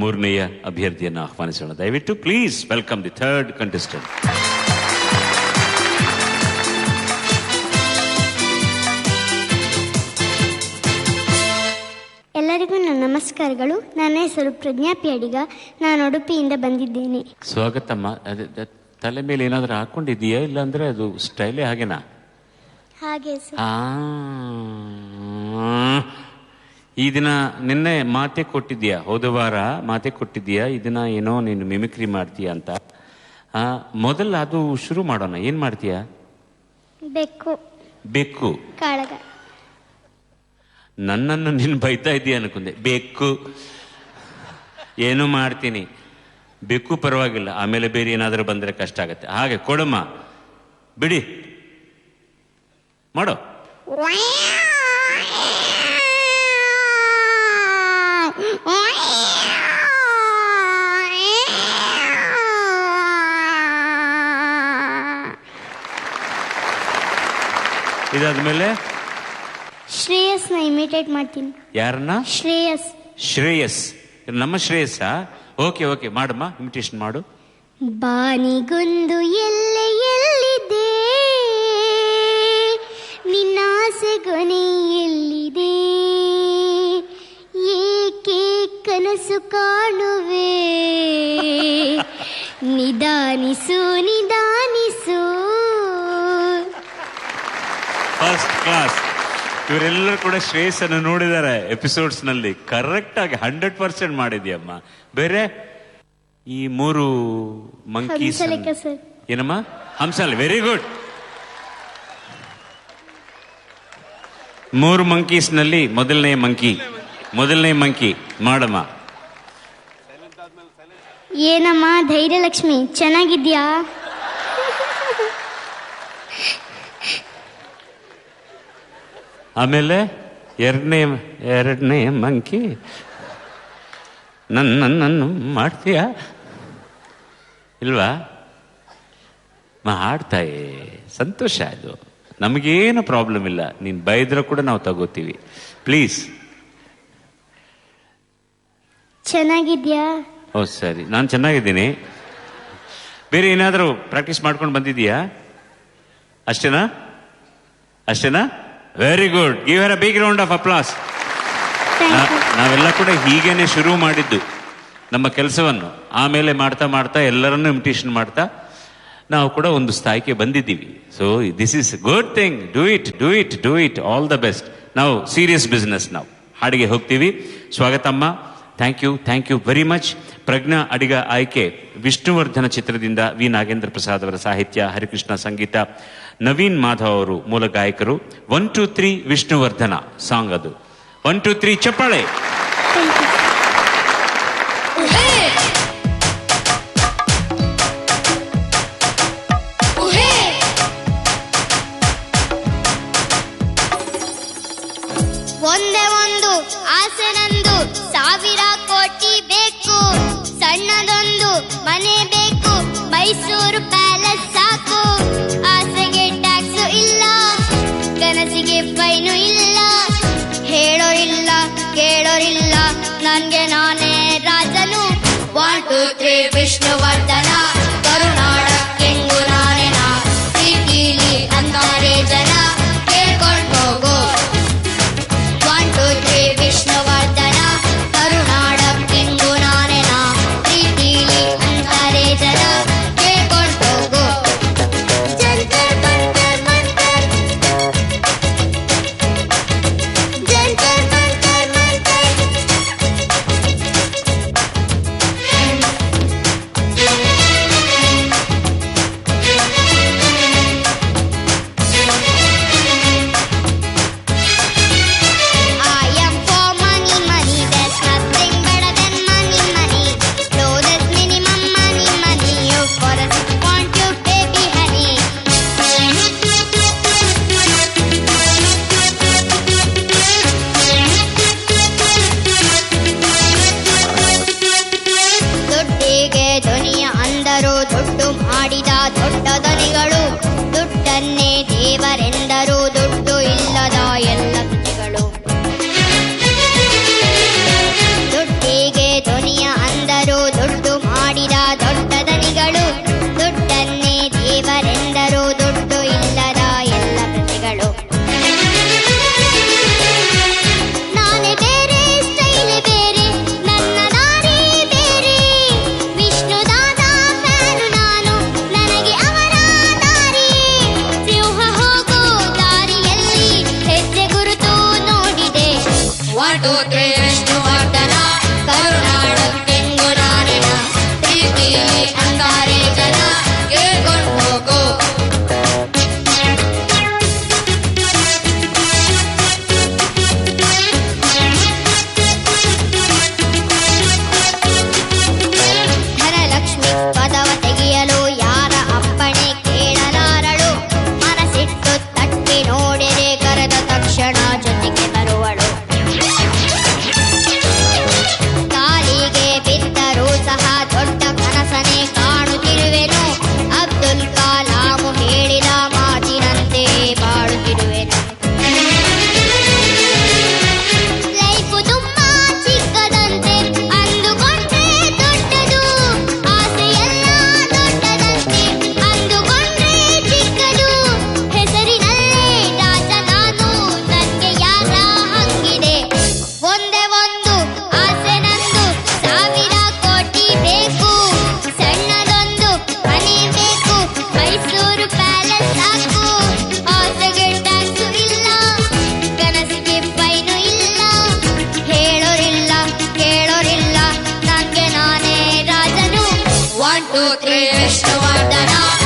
ಮೂರನೆಯ ಅಭ್ಯರ್ಥಿಯನ್ನು ಆಹ್ವಾನಿಸೋಣ. ದಯವಿಟ್ಟು please welcome the third contestant. ಎಲ್ಲರಿಗೂ ನನ್ನ ನಮಸ್ಕಾರಗಳು. ನನ್ನ ಹೆಸರು ಪ್ರಜ್ಞಾ ಪ್ಯಾಡಿಗ. ನಾನು ಉಡುಪಿಯಿಂದ ಬಂದಿದ್ದೇನೆ. ಸ್ವಾಗತಮ್ಮ. ತಲೆ ಮೇಲೆ ಏನಾದರೂ ಹಾಕೊಂಡಿದೀಯಾ, ಇಲ್ಲಾಂದ್ರೆ ಅದು ಸ್ಟೈಲೇ ಹಾಗೇನಾ? ಹಾಗೆ ಸರ್. ಈ ದಿನ ನಿನ್ನೆ ಮಾತೆ ಕೊಟ್ಟಿದ್ಯಾ, ಹೋದ ವಾರ ಮಾತೆ ಕೊಟ್ಟಿದ್ಯಾ ಈ ದಿನ ಏನೋ ನೀನು ಮಿಮಿಕ್ರಿ ಮಾಡ್ತೀಯ ಅಂತ. ಮೊದಲು ಅದು ಶುರು ಮಾಡೋಣ. ಏನ್ ಮಾಡ್ತೀಯ? ಬೆಕ್ಕು ಬೆಕ್ಕು ಕಾಳಗ. ನನ್ನನ್ನು ನೀನು ಬೈತಾ ಇದ್ದೀಯ ಅನ್ಕೊಂಡೆ. ಬೆಕ್ಕು ಏನು ಮಾಡ್ತೀನಿ, ಬೆಕ್ಕು ಪರವಾಗಿಲ್ಲ, ಆಮೇಲೆ ಬೇರೆ ಏನಾದರೂ ಬಂದರೆ ಕಷ್ಟ ಆಗತ್ತೆ. ಹಾಗೆ ಕೊಡಮ್ಮ, ಬಿಡಿ, ಮಾಡೋ. ಇದಾದ್ಮೇಲೆ ಶ್ರೇಯಸ್ನ ಇಮಿಟೇಟ್ ಮಾಡ್ತೀನಿ. ಯಾರನ್ನ? ಶ್ರೇಯಸ್. ಶ್ರೇಯಸ್, ನಮ್ಮ ಶ್ರೇಯಸ್ಸ. ಓಕೆ ಓಕೆ, ಮಾಡಮ್ಮ, ಇಮಿಟೇಷನ್ ಮಾಡು. ಬಾನಿಗೊಂದು ಎಲ್ಲೆ ಎಲ್ಲಿದೆ, ನಿನ್ನ ಆಸೆಗೊನೆ ಎಲ್ಲಿದೆ, ಏಕೆ ಕನಸು ಕಾಣುವೆ, ನಿಧಾನಿಸು ನಿಧಾನಿಸು. First class. ಇವರೆಲ್ಲರೂ ಕೂಡ ಶ್ರೇಯಸ್ಸನ್ನು ನೋಡಿದ್ದಾರೆ ಎಪಿಸೋಡ್ಸ್ ನಲ್ಲಿ. ಕರೆಕ್ಟ್ ಆಗಿ 100% ಮಾಡಿದ್ಯಮ್ಮ. ಬೇರೆ ಈ ಮೂರು ಮಂಕೀಸ್ ಏನಮ್ಮ? ಹಂಸಲ್, ವೆರಿ ಗುಡ್. ಮೂರು ಮಂಕೀಸ್ ನಲ್ಲಿ ಮೊದಲನೇ ಮಂಕಿ ಮಾಡಮ್ಮ. ಏನಮ್ಮ ಧೈರ್ಯಲಕ್ಷ್ಮಿ, ಚೆನ್ನಾಗಿದ್ಯಾ? ಆಮೇಲೆ ಎರಡನೇ ಮಂಕಿ ನನ್ನನ್ನು ಮಾಡ್ತೀಯಾ ಇಲ್ವಾ? ಮಾಡ್ತಾಯೇ, ಸಂತೋಷ. ಅದು ನಮಗೇನು ಪ್ರಾಬ್ಲಮ್ ಇಲ್ಲ. ನೀನು ಬೈದ್ರೂ ಕೂಡ ನಾವು ತಗೋತೀವಿ. ಪ್ಲೀಸ್. ಚೆನ್ನಾಗಿದ್ಯಾ? ಓ ಸರಿ, ನಾನು ಚೆನ್ನಾಗಿದ್ದೀನಿ. ಬೇರೆ ಏನಾದರೂ ಪ್ರಾಕ್ಟೀಸ್ ಮಾಡ್ಕೊಂಡು ಬಂದಿದೀಯಾ? ಅಷ್ಟೇನಾ? Very good. Give her a big round of applause. ನಾವೆಲ್ಲ ಕೂಡ ಹೀಗೇನೆ ಶುರು ಮಾಡಿದ್ದು ನಮ್ಮ ಕೆಲಸವನ್ನು. ಆಮೇಲೆ ಮಾಡ್ತಾ ಮಾಡ್ತಾ ಎಲ್ಲರನ್ನೂ ಇಮಿಟೇಷನ್ ಮಾಡ್ತಾ ನಾವು ಕೂಡ ಒಂದು ಸ್ಥಾಯಿಗೆ ಬಂದಿದ್ದೀವಿ. So this is good thing. Do it all the best. ನಾವು ಸೀರಿಯಸ್ ಬಿಸ್ನೆಸ್. ನಾವು ಹಾಡಿಗೆ ಹೋಗ್ತೀವಿ. ಸ್ವಾಗತಮ್ಮ. Thank you very much. Pragnya Adiga ಆಯ್ಕೆ ವಿಷ್ಣುವರ್ಧನ ಚಿತ್ರದಿಂದ ವಿ ನಾಗೇಂದ್ರ ಪ್ರಸಾದ್ ಅವರ ಸಾಹಿತ್ಯ, ಹರಿಕೃಷ್ಣ ಸಂಗೀತ, ನವೀನ್ ಮಾಧವ್ ಅವರು ಮೂಲ ಗಾಯಕರು. 1 2 3 ವಿಷ್ಣುವರ್ಧನ ಸಾಂಗ್ ಅದು. 1 2 3 ಚಪ್ಪಾಳೆ. ಒಂದೇ ಒಂದು ಆಸೆ ನಂದು, 1000 ಕೋಟಿ ಬೇಕು, ಸಣ್ಣದೊಂದು ಮನೆ ಬೇಕು, ಮೈಸೂರು ಪ್ಯಾಲೇಸ್ ಸಾಕು. ಆಸೆಗೆ ಟ್ಯಾಕ್ಸು ಇಲ್ಲ, ಕನಸಿಗೆ ಫೈನು ಇಲ್ಲ, ಹೇಳೋರಿಲ್ಲ ಕೇಳೋರಿಲ್ಲ, ನನ್ಗೆ ನಾನೇ ರಾಜನು. 1 2 3 ವಿಷ್ಣುವರ್ಧನ, ಕರುನಾಡಕ್ಕೆಂಗು ನಾನೇನ, ಪ್ರೀತಿಲಿ ಅಂತಾರೆ ಜನ, ಕೇಳ್ಕೊಂಡು ಹೋಗು. 1 2 3 ವಿಷ್ಣುವರ್ಧನ, ಕರುನಾಡಕ್ಕೆಂಗು ನಾನೇನ, ಪ್ರೀತಿಲಿ ಅಂತಾರೆ ಜನ, ಕೇಳ್ಕೊಂಡು ಹೋಗು. Jantar Mantar Mantar, Jantar Mantar Mantar. I am for money, money. There's nothing better than money, money. No, there's minimum money, money. You for a want you, baby honey. ದುಡ್ಡಿಗೆ ಧ್ವನಿಯ ಅಂದರು, ದುಡ್ಡು ಮಾಡಿದ ದೊಡ್ಡ ಧನಿಗಳು, ದುಡ್ಡನ್ನೇ ದೇವರೆಂದರು, ದುಡ್ಡು ಇಲ್ಲದ ಎಲ್ಲ ತುಟಿಗಳು. ದುಡ್ಡಿಗೆ ಧ್ವನಿಯ Gangotri Vishnuvardhana